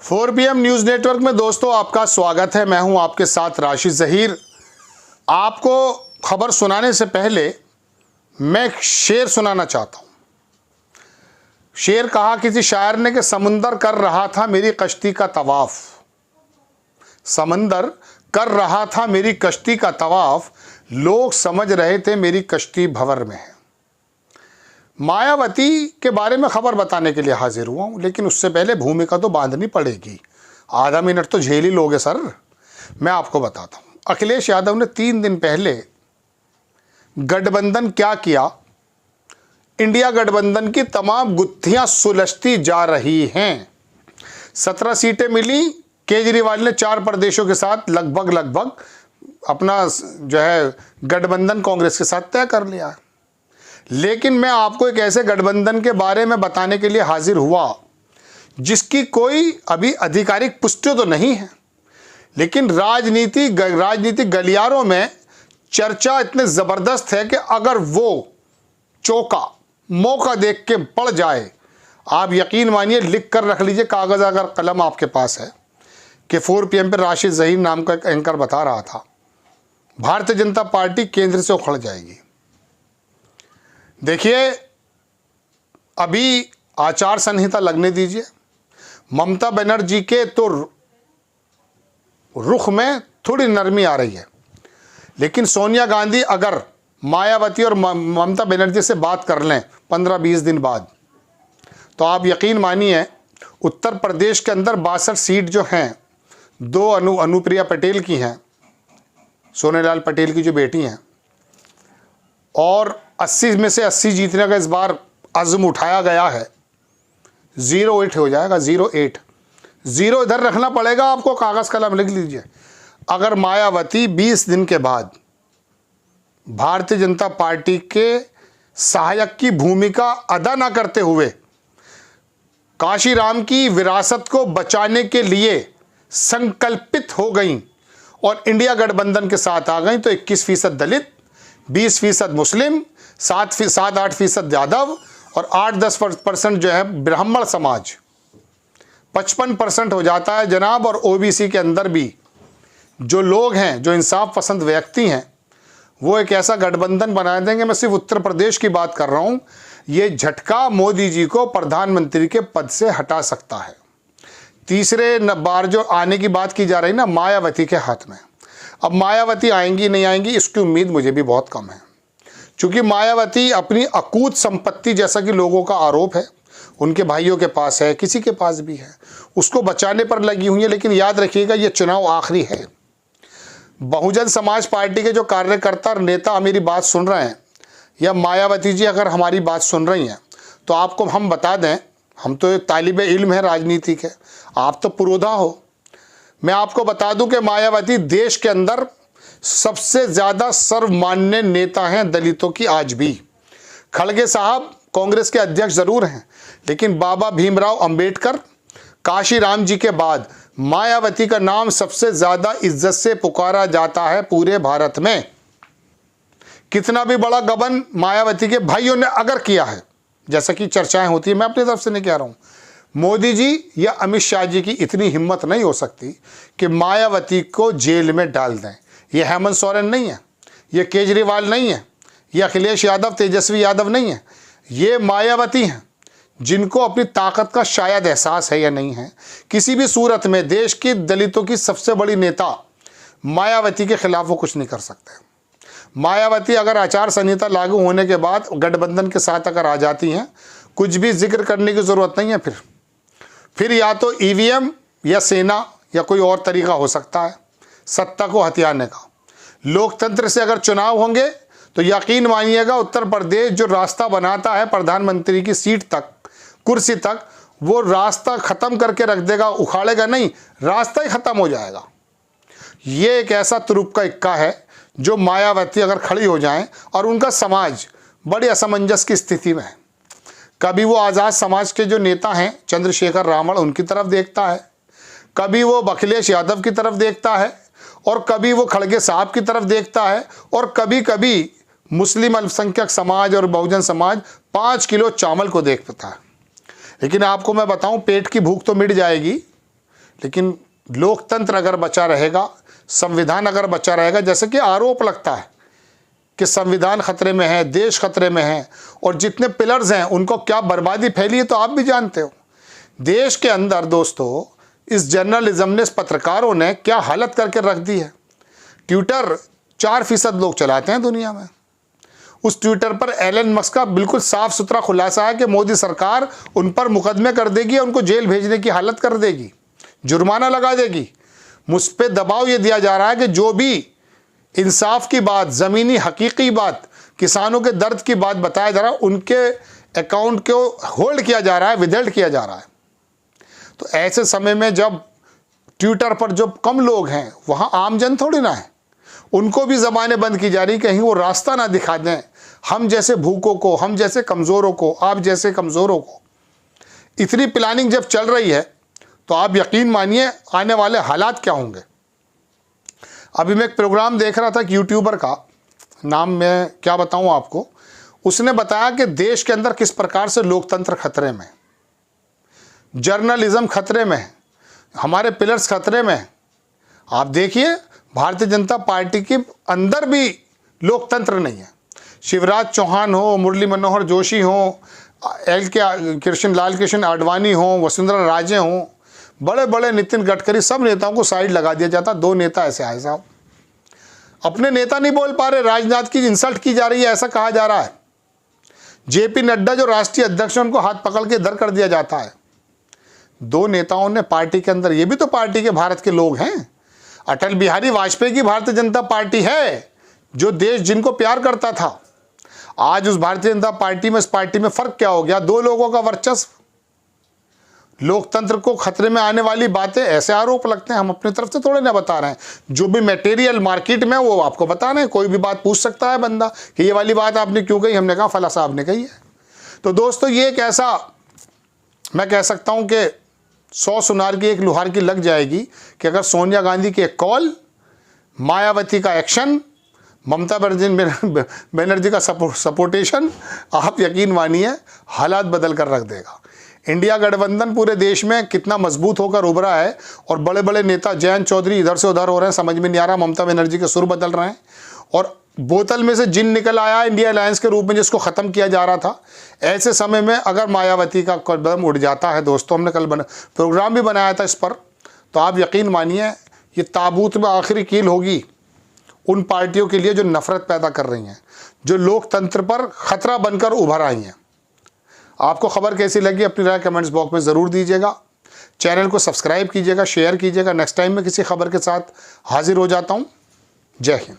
4PM news network में दोस्तों आपका स्वागत है। मैं हूं आपके साथ राशिद ज़हीर। आपको खबर सुनाने से पहले मैं एक शेर सुनाना चाहता हूं। शेर कहा किसी शायर ने कि समंदर कर रहा था मेरी कश्ती का तवाफ, समंदर कर रहा था मेरी कश्ती का तवाफ, लोग समझ रहे थे मेरी कश्ती भंवर में है। मायावती के बारे में खबर बताने के लिए हाजिर हुआ हूँ, लेकिन उससे पहले भूमिका तो बांधनी पड़ेगी। आधा मिनट तो झेल ही लोगे सर। मैं आपको बताता हूँ, अखिलेश यादव ने 3 दिन पहले गठबंधन क्या किया। इंडिया गठबंधन की तमाम गुत्थियां सुलझती जा रही हैं। 17 सीटें मिली। केजरीवाल ने 4 प्रदेशों के साथ लगभग अपना जो है गठबंधन कांग्रेस के साथ तय कर लिया है। लेकिन मैं आपको एक ऐसे गठबंधन के बारे में बताने के लिए हाजिर हुआ जिसकी कोई अभी आधिकारिक पुष्टि तो नहीं है, लेकिन राजनीतिक गलियारों में चर्चा इतने ज़बरदस्त है कि अगर वो चौका मौका देख के पड़ जाए, आप यकीन मानिए, लिख कर रख लीजिए कागज़ अगर कलम आपके पास है, कि 4PM पर राशिद ज़हीर नाम का एक एंकर बता रहा था, भारतीय जनता पार्टी केंद्र से उखड़ जाएगी। देखिए, अभी आचार संहिता लगने दीजिए। ममता बनर्जी के तो रुख में थोड़ी नरमी आ रही है, लेकिन सोनिया गांधी अगर मायावती और ममता बनर्जी से बात कर लें 15-20 दिन बाद, तो आप यकीन मानिए उत्तर प्रदेश के अंदर 62 सीट जो हैं, 2 अनुप्रिया पटेल की हैं, सोनेलाल पटेल की जो बेटी हैं, और 80 में से 80 जीतने का इस बार अज़्म उठाया गया है। 08 हो जाएगा, 08 0 इधर रखना पड़ेगा आपको, कागज़ कलम लिख लीजिए। अगर मायावती 20 दिन के बाद भारतीय जनता पार्टी के सहायक की भूमिका अदा ना करते हुए काशीराम की विरासत को बचाने के लिए संकल्पित हो गई और इंडिया गठबंधन के साथ आ गई, तो 21% दलित, 20% मुस्लिम, 7-8% यादव और 8-10% जो है ब्राह्मण समाज, 55% हो जाता है जनाब। और OBC के अंदर भी जो लोग हैं, जो इंसाफ पसंद व्यक्ति हैं, वो एक ऐसा गठबंधन बना देंगे। मैं सिर्फ उत्तर प्रदेश की बात कर रहा हूँ। ये झटका मोदी जी को प्रधानमंत्री के पद से हटा सकता है। तीसरे बार जो आने की बात की जा रही ना, मायावती के हाथ में। अब मायावती आएंगी नहीं आएंगी इसकी उम्मीद मुझे भी बहुत कम है, क्योंकि मायावती अपनी अकूत संपत्ति, जैसा कि लोगों का आरोप है, उनके भाइयों के पास है, किसी के पास भी है, उसको बचाने पर लगी हुई है। लेकिन याद रखिएगा, ये चुनाव आखिरी है। बहुजन समाज पार्टी के जो कार्यकर्ता और नेता मेरी बात सुन रहे हैं, या मायावती जी अगर हमारी बात सुन रही हैं, तो आपको हम बता दें, हम तो तालिबे इल्म है राजनीति के, आप तो पुरोधा हो। मैं आपको बता दूं कि मायावती देश के अंदर सबसे ज़्यादा सर्वमान्य नेता हैं दलितों की आज भी। खड़गे साहब कांग्रेस के अध्यक्ष ज़रूर हैं, लेकिन बाबा भीमराव अंबेडकर, काशीराम जी के बाद मायावती का नाम सबसे ज़्यादा इज्जत से पुकारा जाता है पूरे भारत में। कितना भी बड़ा गबन मायावती के भाइयों ने अगर किया है, जैसा कि चर्चाएं होती है, मैं अपनी तरफ से नहीं कह रहा हूँ, मोदी जी या अमित शाह जी की इतनी हिम्मत नहीं हो सकती कि मायावती को जेल में डाल दें। ये हेमंत सोरेन नहीं है, ये केजरीवाल नहीं है, ये अखिलेश यादव, तेजस्वी यादव नहीं है, ये मायावती हैं, जिनको अपनी ताकत का शायद एहसास है या नहीं है। किसी भी सूरत में देश की दलितों की सबसे बड़ी नेता मायावती के खिलाफ वो कुछ नहीं कर सकते। मायावती अगर आचार संहिता लागू होने के बाद गठबंधन के साथ अगर आ जाती हैं, कुछ भी जिक्र करने की ज़रूरत नहीं है। फिर या तो EVM या सेना या कोई और तरीका हो सकता है सत्ता को हथियाने का। लोकतंत्र से अगर चुनाव होंगे तो यकीन मानिएगा उत्तर प्रदेश जो रास्ता बनाता है प्रधानमंत्री की सीट तक, कुर्सी तक, वो रास्ता ख़त्म करके रख देगा, उखाड़ेगा नहीं, रास्ता ही ख़त्म हो जाएगा। ये एक ऐसा तुरुप का इक्का है जो मायावती अगर खड़ी हो जाएं, और उनका समाज बड़ी असमंजस की स्थिति में है। कभी वो आज़ाद समाज के जो नेता हैं चंद्रशेखर रावण, उनकी तरफ देखता है, कभी वो अखिलेश यादव की तरफ देखता है, और कभी वो खड़गे साहब की तरफ देखता है, और कभी कभी मुस्लिम अल्पसंख्यक समाज और बहुजन समाज 5 किलो चावल को देखता है। लेकिन आपको मैं बताऊं, पेट की भूख तो मिट जाएगी, लेकिन लोकतंत्र अगर बचा रहेगा, संविधान अगर बचा रहेगा, जैसे कि आरोप लगता है कि संविधान खतरे में है, देश खतरे में है और जितने पिलर्स हैं उनको क्या बर्बादी फैली है, तो आप भी जानते हो। देश के अंदर दोस्तों इस जर्नलिज्म ने, इस पत्रकारों ने क्या हालत करके रख दी है। ट्विटर 4% लोग चलाते हैं दुनिया में। उस ट्विटर पर एलन मस्क का बिल्कुल साफ सुथरा खुलासा है कि मोदी सरकार उन पर मुकदमे कर देगी, उनको जेल भेजने की हालत कर देगी, जुर्माना लगा देगी। मुझ पर दबाव ये दिया जा रहा है कि जो भी इंसाफ की बात, ज़मीनी हकीकी बात, किसानों के दर्द की बात बताया जा रहा है, उनके अकाउंट को होल्ड किया जा रहा है, विदहेल्ड किया जा रहा है। तो ऐसे समय में जब ट्विटर पर जो कम लोग हैं, वहाँ आम जन थोड़ी ना है, उनको भी ज़बानें बंद की जा रही, कहीं वो रास्ता ना दिखा दें हम जैसे भूखों को, हम जैसे कमज़ोरों को, आप जैसे कमज़ोरों को। इतनी प्लानिंग जब चल रही है तो आप यकीन मानिए आने वाले हालात क्या होंगे। अभी मैं एक प्रोग्राम देख रहा था कि यूट्यूबर का नाम मैं क्या बताऊं आपको, उसने बताया कि देश के अंदर किस प्रकार से लोकतंत्र खतरे में, जर्नलिज्म खतरे में, हमारे पिलर्स खतरे में। आप देखिए भारतीय जनता पार्टी के अंदर भी लोकतंत्र नहीं है। शिवराज चौहान हो, मुरली मनोहर जोशी हो, लाल कृष्ण आडवाणी हो, वसुंधरा राजे हो, बड़े बड़े नितिन गडकरी, सब नेताओं को साइड लगा दिया जाता। 2 नेता ऐसे आए साहब, अपने नेता नहीं बोल पा रहे, राजनाथ की इंसल्ट की जा रही है, ऐसा कहा जा रहा है। जेपी नड्डा जो राष्ट्रीय अध्यक्ष हैं उनको हाथ पकड़ के इधर कर दिया जाता है। 2 नेताओं ने पार्टी के अंदर, ये भी तो पार्टी के भारत के लोग हैं। अटल बिहारी वाजपेयी की भारतीय जनता पार्टी है, जो देश जिनको प्यार करता था। आज उस भारतीय जनता पार्टी में, इस पार्टी में फर्क क्या हो गया? 2 लोगों का वर्चस्व। लोकतंत्र को खतरे में आने वाली बातें, ऐसे आरोप लगते हैं। हम अपनी तरफ से थोड़े ना बता रहे हैं, जो भी मटेरियल मार्केट में वो आपको बता रहे हैं। कोई भी बात पूछ सकता है बंदा कि ये वाली बात आपने क्यों कही, हमने कहा फला साहब ने कही है। तो दोस्तों ये एक ऐसा, मैं कह सकता हूं कि 100 सुनार की एक लुहार की लग जाएगी कि अगर सोनिया गांधी की एक कॉल, मायावती का एक्शन, ममता बनर्जी का सपोर्टेशन, आप यकीन मानिए हालात बदल कर रख देगा। इंडिया गठबंधन पूरे देश में कितना मजबूत होकर उभरा है और बड़े बड़े नेता जयंत चौधरी इधर से उधर हो रहे हैं, समझ में नहीं आ रहा। ममता बनर्जी के सुर बदल रहे हैं और बोतल में से जिन निकल आया इंडिया अलायंस के रूप में, जिसको ख़त्म किया जा रहा था। ऐसे समय में अगर मायावती का कदम उड़ जाता है दोस्तों, हमने कल प्रोग्राम भी बनाया था इस पर, तो आप यकीन मानिए ये ताबूत में आखिरी कील होगी उन पार्टियों के लिए जो नफरत पैदा कर रही हैं, जो लोकतंत्र पर खतरा बनकर उभर आई हैं। आपको खबर कैसी लगी अपनी राय कमेंट्स बॉक्स में ज़रूर दीजिएगा। चैनल को सब्सक्राइब कीजिएगा, शेयर कीजिएगा। नेक्स्ट टाइम मैं किसी खबर के साथ हाजिर हो जाता हूँ। जय हिंद।